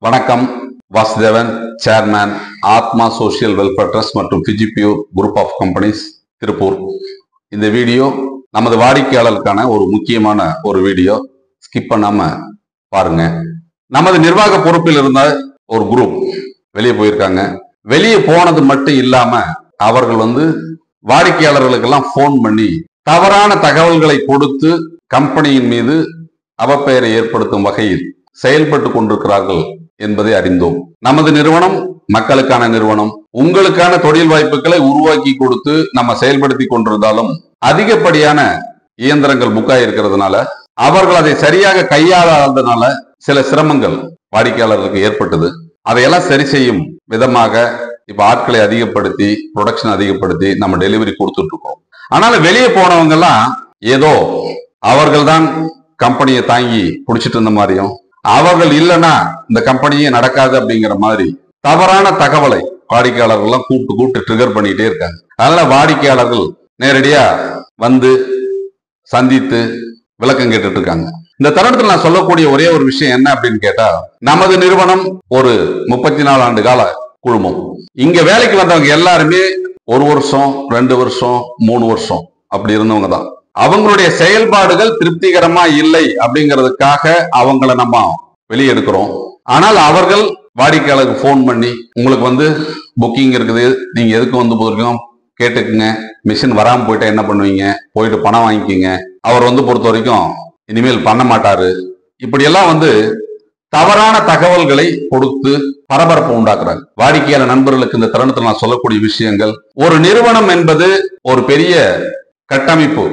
வணக்கம். வாசுதேவன், சேர்மேன், ஆத்மா social welfare trust மற்றும் ஃபிஜிபியூர் குரூப் ஆஃப் கம்பெனிஸ், திருப்பூர். இந்த வீடியோ நமது வாடிக்கையாளருக்கான ஒரு முக்கியமான ஒரு வீடியோ. ஸ்கிப் பண்ணாம பாருங்க. நமது நிர்வாக பொறுப்பில் இருந்த ஒரு குரூப் வெளியே போயிருக்காங்க. வெளியே போனது மட்டும் இல்லாம அவர்கள் வாடிக்கையாளர்களுக்கெல்லாம் போன் பண்ணி தவறான தகவல்களை கொடுத்து கம்பெனியின் மீது அவப்பெயரை ஏற்படுத்தும் வகையில் செயல்பட்டு கொண்டிருக்கிறார்கள் என்பதை அறிந்தோம். நமது நிறுவனம் மக்களுக்கான நிறுவனம். உங்களுக்கான தொழில் வாய்ப்புகளை உருவாக்கி கொடுத்து நம்ம செயல்படுத்தி கொண்டிருந்தாலும் அதிகப்படியான இயந்திரங்கள் புக்காய் இருக்கிறதுனால அவர்கள் அதை சரியாக கையாளாததுனால சில சிரமங்கள் வாடிக்கையாளர்களுக்கு ஏற்பட்டது. அதையெல்லாம் சரி செய்யும் விதமாக இப்ப ஆட்களை அதிகப்படுத்தி ப்ரொடக்ஷன் அதிகப்படுத்தி நம்ம டெலிவரி கொடுத்துட்டு இருக்கோம். ஆனாலும் வெளியே போனவங்க எல்லாம் ஏதோ அவர்கள் தான் கம்பெனியை தாங்கி பிடிச்சிட்டு இருந்த மாதிரியும், அவர்கள் இல்லைன்னா இந்த கம்பெனியே நடக்காது அப்படிங்கிற மாதிரி தவறான தகவலை வாடிக்கையாளர்கள் எல்லாம் கூப்பிட்டு ட்ரிகர் பண்ணிட்டே இருக்காங்க. அதனால வாடிக்கையாளர்கள் நேரடியா வந்து சந்தித்து விளக்கம் கேட்டுட்டு இருக்காங்க. இந்த தருணத்தில் நான் சொல்லக்கூடிய ஒரே ஒரு விஷயம் என்ன அப்படின்னு கேட்டா, நமது நிறுவனம் ஒரு 34 ஆண்டு கால குழுமம். இங்க வேலைக்கு வந்தவங்க எல்லாருமே 1 வருஷம் 2 வருஷம் 3 வருஷம் அப்படி இருந்தவங்க தான். அவங்களுடைய செயல்பாடுகள் திருப்திகரமா இல்லை அப்படிங்கிறதுக்காக அவங்கள நம்ம வெளியெடுக்கிறோம். ஆனால் அவர்கள் வாடிக்கையாளருக்கு போன் பண்ணி உங்களுக்கு புக்கிங் இருக்குது, நீங்க எதுக்கு போயிருக்கோம் கேட்டுக்குங்க, மிஷின் வராம போயிட்டா என்ன பண்ணுவீங்க, போயிட்டு பணம் வாங்கிக்கிங்க, அவர் பொறுத்த வரைக்கும் இனிமேல் பண்ண மாட்டாரு, இப்படியெல்லாம் தவறான தகவல்களை கொடுத்து பரபரப்பு உண்டாக்குறாங்க. வாடிக்கையாளர் நண்பர்களுக்கு இந்த தருணத்தில் நான் சொல்லக்கூடிய விஷயங்கள், ஒரு நிறுவனம் என்பது ஒரு பெரிய கட்டமைப்பு.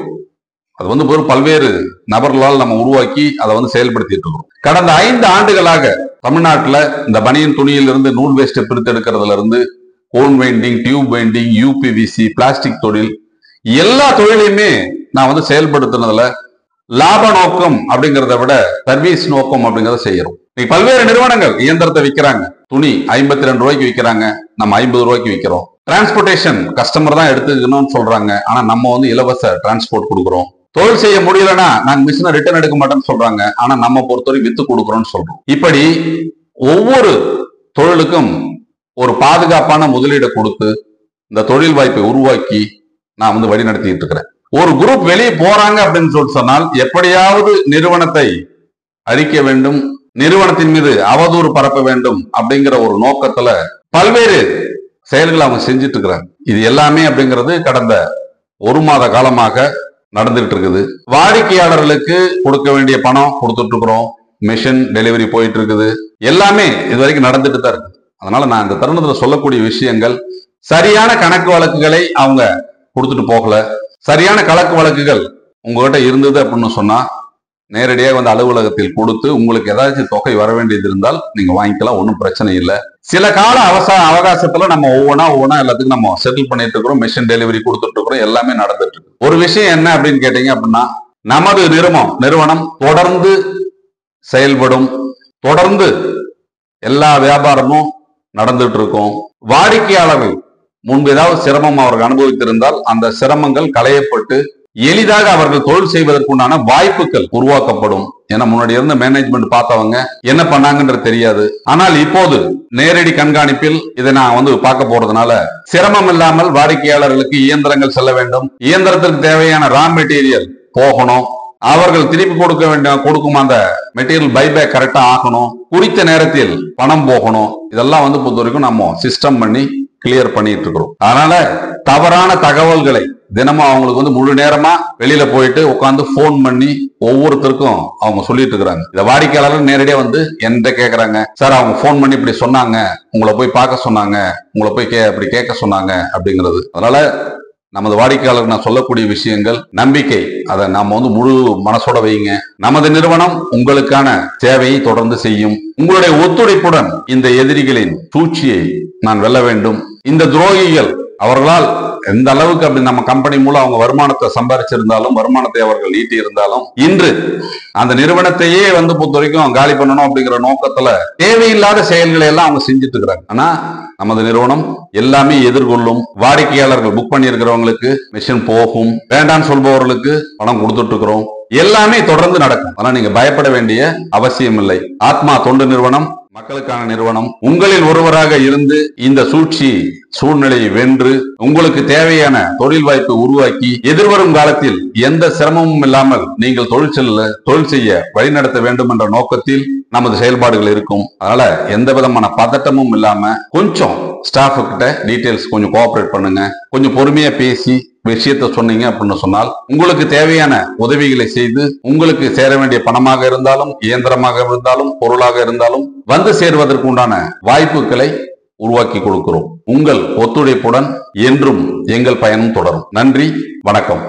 அது ஒரு பல்வேறு நபர்களால் நம்ம உருவாக்கி அதை செயல்படுத்திட்டு இருக்கோம். கடந்த 5 ஆண்டுகளாக தமிழ்நாட்டுல இந்த பனியன் துணியிலிருந்து நூல் வேஸ்ட் பிரித்தெடுக்கிறதுல இருந்து cone winding, tube winding, UPVC, plastic தொழில், எல்லா தொழிலையுமே நான் செயல்படுத்தினதுல லாப நோக்கம் அப்படிங்கிறத விட சர்வீஸ் நோக்கம் அப்படிங்கிறத செய்யறோம். பல்வேறு நிறுவனங்கள் இயந்திரத்தை விற்கிறாங்க. துணி 52 ரூபாய்க்கு விற்கிறாங்க, நம்ம 50 ரூபாய்க்கு விற்கிறோம். டிரான்ஸ்போர்டேஷன் கஸ்டமர் தான் எடுத்துக்கணும்னு சொல்றாங்க, ஆனா நம்ம இலவச டிரான்ஸ்போர்ட் கொடுக்குறோம். தொழில் செய்ய முடியலன்னா நாங்க மிஷினை ரிட்டர்ன் எடுக்க மாட்டோம்னு சொல்றாங்க, ஆனா நம்ம பொறுத்தவரை வித்து கொடுக்குறோம்னு சொல்றோம். இப்படி ஒவ்வொரு தொழிலுக்கும் ஒரு பாதுகாப்பான முதலீடை கொடுத்து இந்த தொழில் வாய்ப்பை உருவாக்கி நான் வழி நடத்திட்டு இருக்கிறேன். ஒரு குரூப் வெளியே போறாங்க அப்படின்னு சொன்னால் எப்படியாவது நிறுவனத்தை அழிக்க வேண்டும், நிறுவனத்தின் மீது அவதூறு பரப்ப வேண்டும் அப்படிங்கிற ஒரு நோக்கத்துல பல்வேறு செயல்களை அவங்க செஞ்சுட்டு இருக்கிறாங்க. இது எல்லாமே அப்படிங்கிறது கடந்த 1 மாத காலமாக நடந்துட்டு இருக்குது. வாடிக்கையாளர்களுக்கு கொடுக்க வேண்டிய பணம் கொடுத்துட்டு இருக்கிறோம், மிஷின் டெலிவரி போயிட்டு இருக்குது, எல்லாமே இது வரைக்கும் நடந்துட்டு தான் இருக்கு. அதனால நான் இந்த தருணத்துல சொல்லக்கூடிய விஷயங்கள், சரியான கணக்கு வழக்குகளை அவங்க கொடுத்துட்டு போகல. சரியான கணக்கு வழக்குகள் உங்ககிட்ட இருந்தது அப்படின்னு சொன்னா நேரடியாக அலுவலகத்தில் கொடுத்து உங்களுக்கு ஏதாச்சும் தொகை வர வேண்டியது இருந்தால் நீங்க வாங்கிக்கலாம், ஒன்றும் பிரச்சனை இல்லை. சில கால அவகாசத்துல நம்ம ஒவ்வொன்னா எல்லாத்துக்கும் நம்ம செட்டில் பண்ணிட்டு இருக்கிறோம், மிஷின் டெலிவரி கொடுத்துட்டு இருக்கிறோம், எல்லாமே நடந்துட்டு இருக்கு. ஒரு விஷயம் என்ன அப்படின்னு கேட்டீங்க அப்படின்னா, நமது நிறுவனம் தொடர்ந்து செயல்படும், தொடர்ந்து எல்லா வியாபாரமும் நடந்துட்டு இருக்கும். வாடிக்கையாளர்கள் முன்பு ஏதாவது சிரமம் அவர்கள் அனுபவித்திருந்தால் அந்த சிரமங்கள் களையப்பட்டு எளிதாக அவர்கள் தொழில் செய்வதற்குண்டான வாய்ப்புகள் உருவாக்கப்படும். ஏன்னா முன்னாடி இருந்த மேனேஜ்மெண்ட் பார்த்தவங்க என்ன பண்ணாங்கன்றது தெரியாது. ஆனால் இப்போது நேரடி கண்காணிப்பில் இதை நான் பார்க்க போறதுனால சிரமம் இல்லாமல் வாடிக்கையாளர்களுக்கு இயந்திரங்கள் செல்ல வேண்டும், இயந்திரத்திற்கு தேவையான ரா மெட்டீரியல் போகணும், அவர்கள் திருப்பி கொடுக்கும் அந்த மெட்டீரியல் பைபேக் கரெக்டா ஆகணும், குறித்த நேரத்தில் பணம் போகணும். இதெல்லாம் பொறுத்த வரைக்கும் நம்ம சிஸ்டம் பண்ணி கிளியர் பண்ணிட்டு இருக்கிறோம். அதனால தவறான தகவல்களை தினமும் அவங்களுக்கு முழு நேரமா வெளியில போயிட்டு உட்காந்து போன் பண்ணி ஒவ்வொருத்தருக்கும் அவங்க சொல்லிட்டு இருக்கிறாங்க. இந்த வாடிக்கையாளர்கள் நேரடியா என்கிட்ட கேட்கறாங்க, சார் அவங்க போன் பண்ணி இப்படி சொன்னாங்க, உங்களை போய் பார்க்க சொன்னாங்க, உங்களை போய் அப்படி கேட்க சொன்னாங்க அப்படிங்கிறது. அதனால நமது வாடிக்கையாளருக்கு நான் சொல்லக்கூடிய விஷயங்கள், நம்பிக்கை, அதை நாம முழு மனசோட வைங்க. நமது நிறுவனம் உங்களுக்கான சேவையை தொடர்ந்து செய்யும். உங்களுடைய ஒத்துழைப்புடன் இந்த எதிரிகளின் சூழ்ச்சியை நான் வெல்ல வேண்டும். இந்த துரோகிகள் அவர்களால் எந்த அளவுக்கு அப்படி நம்ம கம்பெனி மூலம் அவங்க வருமானத்தை சம்பாதிச்சிருந்தாலும், வருமானத்தை அவர்கள் ஈட்டி இருந்தாலும், இன்று அந்த நிறுவனத்தையே பொறுத்த வரைக்கும் காலி பண்ணணும் அப்படிங்கிற நோக்கத்துல தேவையில்லாத செயல்களை எல்லாம் அவங்க செஞ்சுட்டு இருக்கிறாங்க. ஆனா நமது நிறுவனம் எல்லாமே எதிர்கொள்ளும். வாடிக்கையாளர்கள் புக் பண்ணி இருக்கிறவங்களுக்கு மிஷின் போகும், வேண்டான்னு சொல்பவர்களுக்கு பணம் கொடுத்துட்டு இருக்கிறோம். எல்லாமே தொடர்ந்து நடக்கும். ஆனா நீங்க பயப்பட வேண்டிய அவசியம் இல்லை. ஆத்மா தொண்டு நிறுவனம் மக்களுக்கான நிறுவனம் உங்களில் ஒருவராக இருந்து இந்த சூழ்நிலையை வென்று உங்களுக்கு தேவையான தொழில் வாய்ப்பை உருவாக்கி எதிர்வரும் காலத்தில் எந்த சிரமமும் இல்லாமல் நீங்கள் தொழில் செய்ய வழிநடத்த வேண்டும் என்ற நோக்கத்தில் நமது செயல்பாடுகள் இருக்கும். அதனால எந்த விதமான பதட்டமும் இல்லாம கொஞ்சம் ஸ்டாஃப் கிட்ட டீடைல்ஸ் கொஞ்சம் கோஆபரேட் பண்ணுங்க. கொஞ்சம் பொறுமையா பேசி விஷயத்த சொன்னீங்க அப்படின்னு சொன்னால் உங்களுக்கு தேவையான உதவிகளை செய்து உங்களுக்கு சேர வேண்டிய பணமாக இருந்தாலும் இயந்திரமாக இருந்தாலும் பொருளாக இருந்தாலும் வந்து சேர்வதற்கு உண்டான வாய்ப்புகளை உருவாக்கி கொடுக்கிறோம். உங்கள் ஒத்துழைப்புடன் என்றும் எங்கள் பயணம் தொடரும். நன்றி, வணக்கம்.